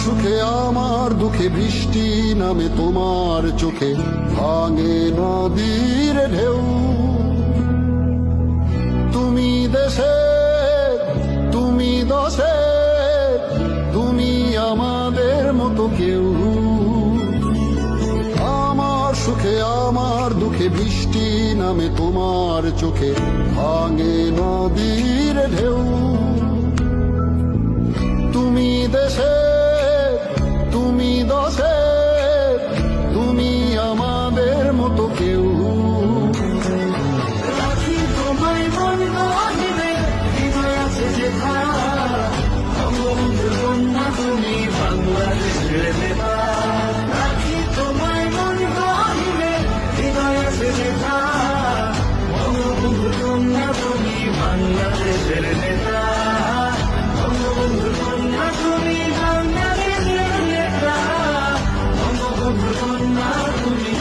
সুখে আমার দুঃখে বৃষ্টি নামে তোমার চোখে, ভাঙে নদীর ঢেউ। তুমি দেশে, তুমি দশে, তুমি আমাদের মতো কেউ। আমার সুখে আমার দুঃখে বৃষ্টি নামে তোমার চোখে, ভাঙে নদীর ঢেউ। তুমি দেশে, তুমি দশে, তুমি আমাদের মতো কেউ। রাখি তোমায় মন গহীনে, হৃদয় আছে যেখানে, বঙ্গবন্ধুর কন্যা তুমি বাংলাদেশের নেতা। রাখি তোমায় মন গহীনে, হৃদয় আছে যেখানে, বঙ্গবন্ধুর কন্যা তুমি বাংলাদেশের নেতা। বঙ্গবন্ধুর কন্যা তুমি বাংলাদেশের নেতা। বঙ্গবন্ধুর কন্যা তুমি